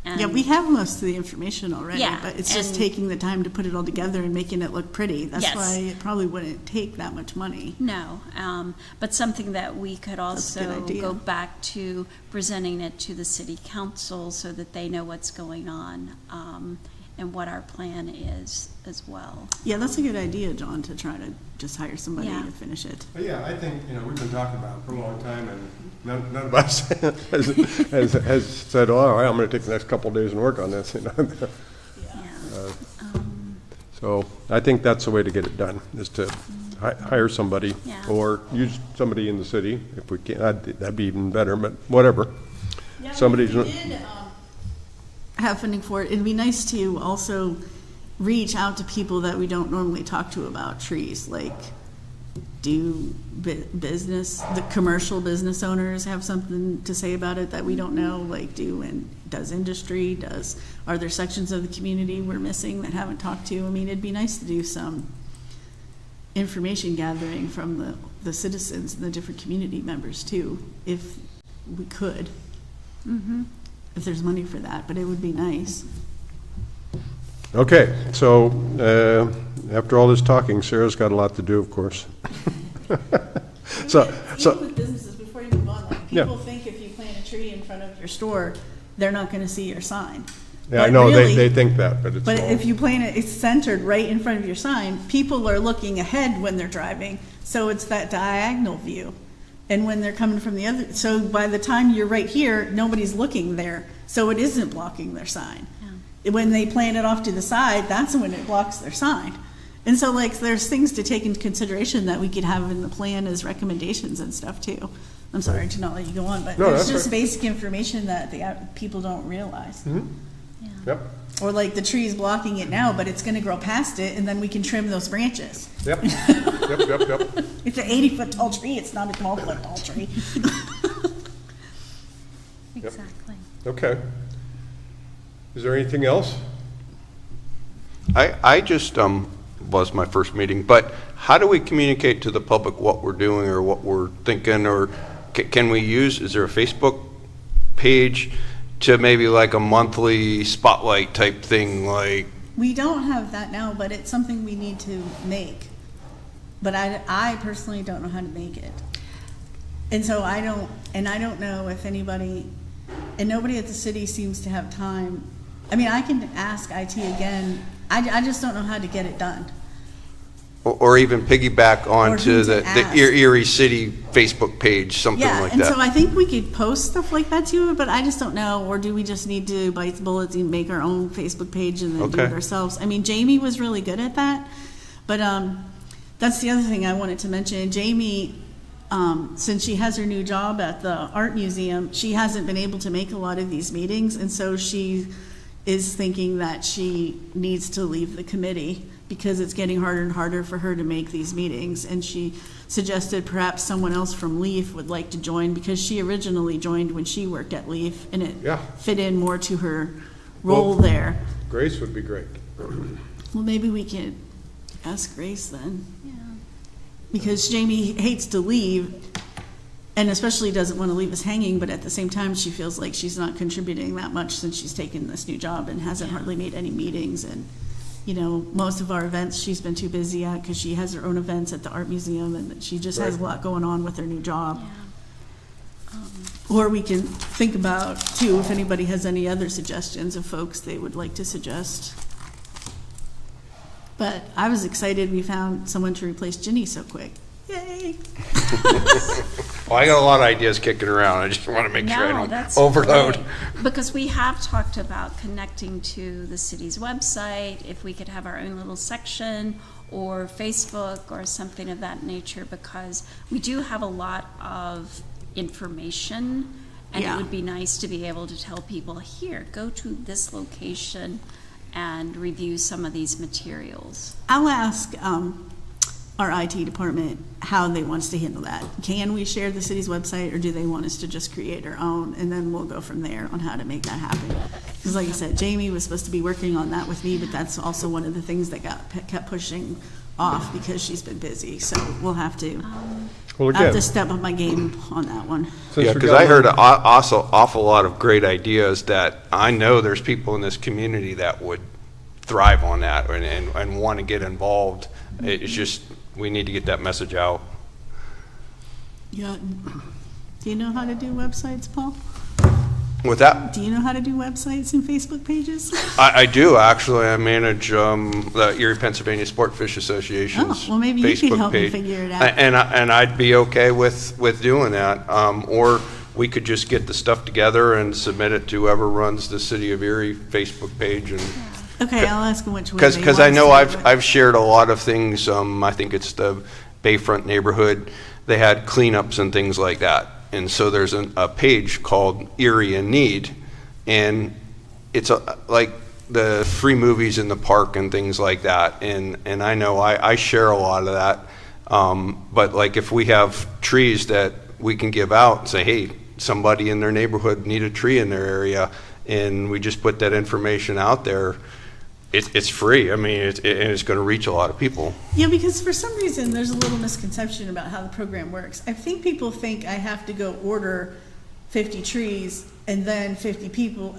And Yeah, we have most of the information already, Yeah, but it's just and- taking the time to put it all together and making it look pretty. That's Yes. why it probably wouldn't take that much money. No, but something that we could That's a good also idea. go back to presenting it to the city council so that they know what's going on, and what our plan is as well. Yeah, that's a good idea, John, to try to just hire somebody Yeah. to finish it. But yeah, I think, you know, we've been talking about it for a long time, and None of us has said, oh, all right, I'm going to take the next couple of days and work on this. You know? Yeah. So I think that's the way to get it done, is to hire somebody Yeah. or use somebody in the city if we can. That'd be even better, but whatever. Somebody's If we did have funding for it, it'd be nice to also reach out to people that we don't normally talk to about trees, like do the commercial business owners have something to say about it that we don't know, like does industry, are there sections of the community we're missing that haven't talked to? I mean, it'd be nice to do some information gathering from the citizens and the different community members too, if we could. If there's money for that, but it would be nice. Okay, so after all this talking, Sarah's got a lot to do, of course. So Even with businesses, before you move on, like, Yeah. people think if you plant a tree in front of your store, they're not gonna see your sign. yeah, I But know, really- they think that, but it's But all. if you plant it, it's centered right in front of your sign, people are looking ahead when they're driving, so it's that diagonal view. And when they're coming from the other, so by the time you're right here, nobody's looking there, so it isn't blocking their sign. When they plant it off to the side, that's when it blocks their sign. And so like, there's things to take into consideration that we could have in the plan as recommendations and stuff too. I'm sorry to not let you go on, but No, it's that's just right. basic information that people don't realize. Yep, Or like the tree's blocking it now, but it's gonna grow past it, and then we can trim those branches. yep, yep. It's an 80-foot tall tree, it's not a 12-foot tall tree. Exactly. Okay. Is there anything else? I just, was my first meeting, but how do we communicate to the public what we're doing or what we're thinking, or can we use, is there a Facebook page to maybe like a monthly spotlight type thing, like, We don't have that now, but it's something we need to make. But I personally don't know how to make it. And so I don't know if anybody, and nobody at the city seems to have time. I mean, I can ask IT again. I just don't know how to get it done. or even piggyback onto who to the ask. Erie City Facebook page, something Yeah, like and so that? I think we could post stuff like that too, but I just don't know, or do we just need to bite the bullets and make our own Facebook page and then do it Okay. ourselves? I mean, Jamie was really good at that, but that's the other thing I wanted to mention. Jamie, since she has her new job at the art museum, she hasn't been able to make a lot of these meetings, and so she is thinking that she needs to leave the committee because it's getting harder and harder for her to make these meetings. And she suggested perhaps someone else from Leaf would like to join, because she originally joined when she worked at Leaf, and it Yeah. fit in more to her role Well- there. Grace would be great. Well, maybe we could ask Grace then. Because Jamie hates to leave, and especially doesn't want to leave us hanging, but at the same time, she feels like she's not contributing that much since she's taken this new job and hasn't hardly made any meetings. And, you know, most of our events she's been too busy at because she has her own events at the art museum, and she just has a Right. lot going on with her new job. Or we can think about, too, if anybody has any other suggestions of folks they would like to suggest. But I was excited we found someone to replace Ginny so quick. Yay! Well, I got a lot of ideas kicking around. I just want to make sure I No, don't that's overload. great. Because we have talked about connecting to the city's website, if we could have our own little section, or Facebook, or something of that nature, because we do have a lot of information, and it Yeah. would be nice to be able to tell people, here, go to this location and review some of these materials. I'll ask our IT department how they want us to handle that. Can we share the city's website, or do they want us to just create our own? And then we'll go from there on how to make that happen. Because like I said, Jamie was supposed to be working on that with me, but that's also one of the things that kept pushing off because she's been busy. So we'll have to, Well, I have to again, step up my game on that one. since Yeah, we because got I heard one- also awful lot of great ideas that I know there's people in this community that would thrive on that and want to get involved. It's just, we need to get that message out. Yeah. Do you know how to do websites, Paul? With that, Do you know how to do websites and Facebook pages? I do, actually. I manage the Erie, Pennsylvania Sport Fish Association's Oh, well, maybe you could Facebook help me page. figure it out. And I'd be okay with doing that. Or we could just get the stuff together and submit it to whoever runs the City of Erie Facebook page, and Okay, I'll ask them which way they Because I want know us to do it. I've shared a lot of things, I think it's the Bayfront neighborhood, they had cleanups and things like that. And so there's a page called Erie in Need, and it's like the free movies in the park and things like that. And I know I share a lot of that. But like if we have trees that we can give out and say, hey, somebody in their neighborhood need a tree in their area, and we just put that information out there, it's free. I mean, it's going to reach a lot of people. Yeah, because for some reason, there's a little misconception about how the program works. I think people think I have to go order 50 trees and then 50 people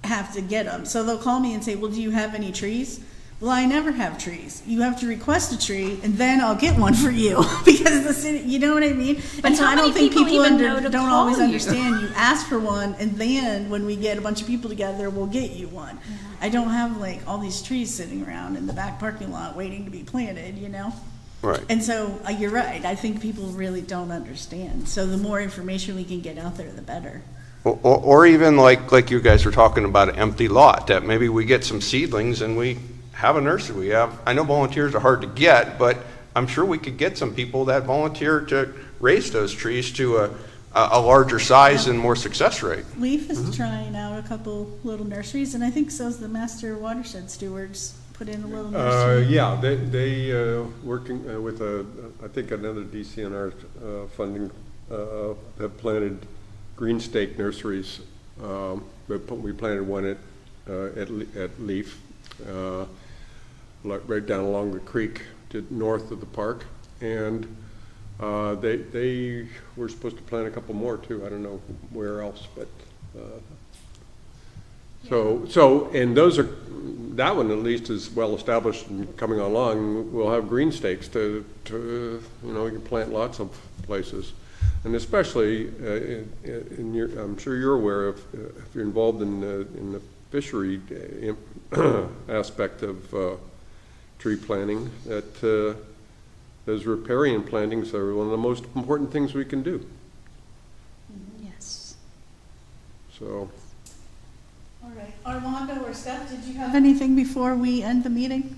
have to get them. So they'll call me and say, well, do you have any trees? Well, I never have trees. You have to request a tree and then I'll get one for you because the city, you know what I mean? But And so how I don't many think people people even know to don't call always you? understand. You ask for one and then when we get a bunch of people together, we'll get you one. I don't have like all these trees sitting around in the back parking lot waiting to be planted, you know? Right. And so you're right. I think people really don't understand. So the more information we can get out there, the better. Or even like you guys were talking about an empty lot, that maybe we get some seedlings and we have a nursery. I know volunteers are hard to get, but I'm sure we could get some people that volunteer to raise those trees to a larger size and more success rate. Leaf is trying out a couple little nurseries, and I think so's the Master Watershed Stewards put in a little nursery. Yeah, they working with I think another DCNR funding, have planted green stake nurseries. We planted one at Leaf, right down along the creek to north of the park, and they were supposed to plant a couple more too. I don't know where else, but so and those are, that one at least is well established and coming along. We'll have green stakes to you know, you can plant lots of places, and especially in your, I'm sure you're aware of if you're involved in the fishery aspect of tree planting, that those riparian plantings are one of the most important things we can do. Yes. So, All right. Armando or Steph, did you have anything before we end the meeting?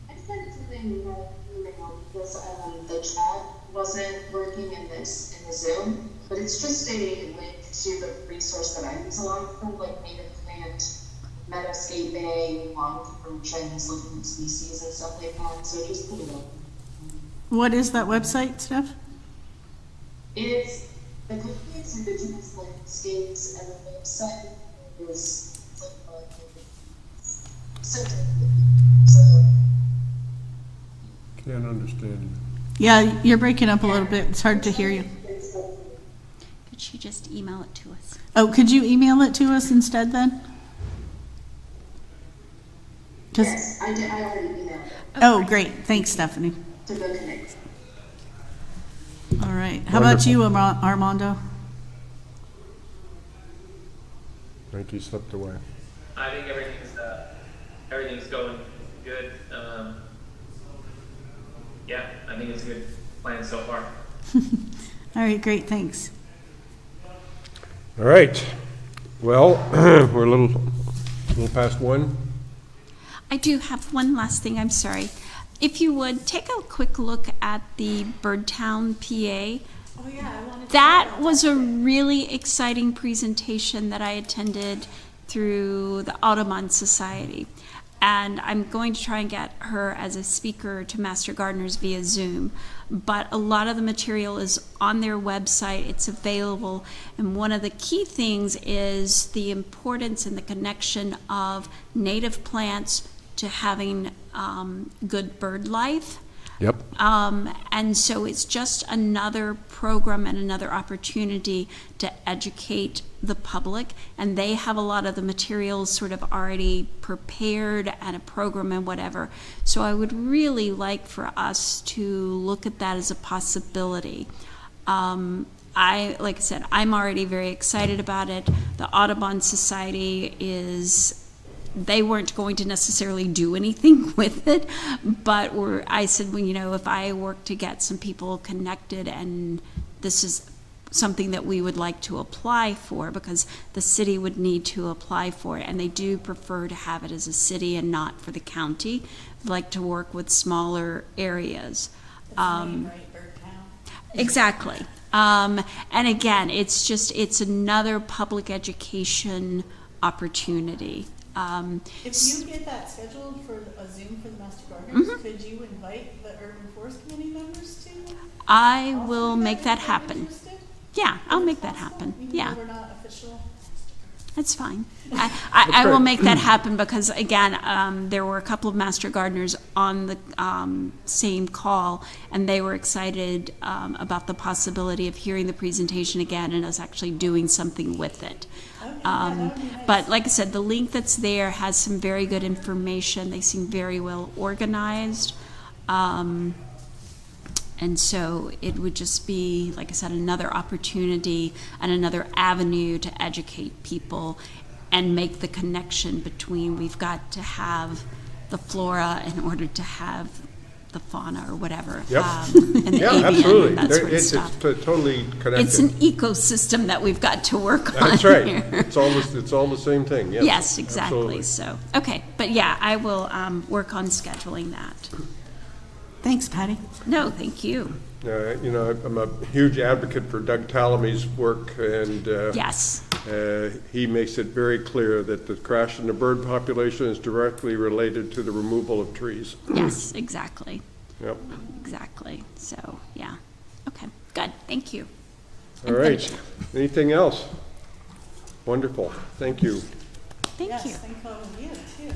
I sent something in the email because the chat wasn't working in the Zoom, but it's just a link to the resource that I use a lot for, like native plant, meadowscaping, long-term trends, looking at species and stuff like that. So just put it up. What is that website, Steph? It's the Cookie's Indigenous Landscapes, and the website is so can't understand you. Yeah, you're breaking up a little bit. It's hard to hear you. Could she just email it to us? Oh, could you email it to us instead then? Yes, I did. I already emailed it Oh, great. Thanks, Stephanie. to go connect. All right. How about you, Armando? I think he slipped away. I think everything's going good. Yeah, I think it's a good plan so far. All right, great. Thanks. All right. Well, we're a little past one. I do have one last thing, I'm sorry. If you would, take a quick look at the Birdtown, PA. Oh, yeah. I wanted That was a really exciting presentation that I attended through the Audubon Society. And I'm going to try and get her as a speaker to Master Gardeners via Zoom. But a lot of the material is on their website. It's available. And one of the key things is the importance and the connection of native plants to having good bird life. Yep. And so it's just another program and another opportunity to educate the public. And they have a lot of the materials sort of already prepared and a program and whatever. So I would really like for us to look at that as a possibility. Like I said, I'm already very excited about it. The Audubon Society they weren't going to necessarily do anything with it, but I said, well, if I work to get some people connected, and this is something that we would like to apply for, because the city would need to apply for it, and they do prefer to have it as a city and not for the county. They like to work with smaller areas. Exactly. And again, it's another public education opportunity. If you get that scheduled for a Zoom for the Master Gardeners, could you invite the Urban Forest Committee members to? I also will do make that if they're happen. interested? Yeah, I'll If make it's that possible, happen. even though Yeah. we're not official. That's fine. I will great. make that happen because, again, there were a couple of Master Gardeners on the same call, and they were excited about the possibility of hearing the presentation again and us actually doing something with it. that would be nice. But like I said, the link that's there has some very good information. They seem very well organized. And so it would just be, like I said, another opportunity and another avenue to educate people and make the connection between we've got to have the flora in order to have the fauna or whatever. Yep. And the Yeah, avian absolutely. and that sort of It's stuff. totally connected. It's an ecosystem that we've got to work on That's right. here. It's all the same thing, yes. Yes, exactly. Absolutely. So, okay. But yeah, I will work on scheduling that. Thanks, Patty. No, thank you. You know, I'm a huge advocate for Doug Tallamy's work, and Yes. he makes it very clear that the crash in the bird population is directly related to the removal of trees. Yes, exactly. Yep. Exactly. So, yeah. Okay, good. Thank you. All right. Anything else? Wonderful. Thank you. Thank Yes, you. thank all of you, too.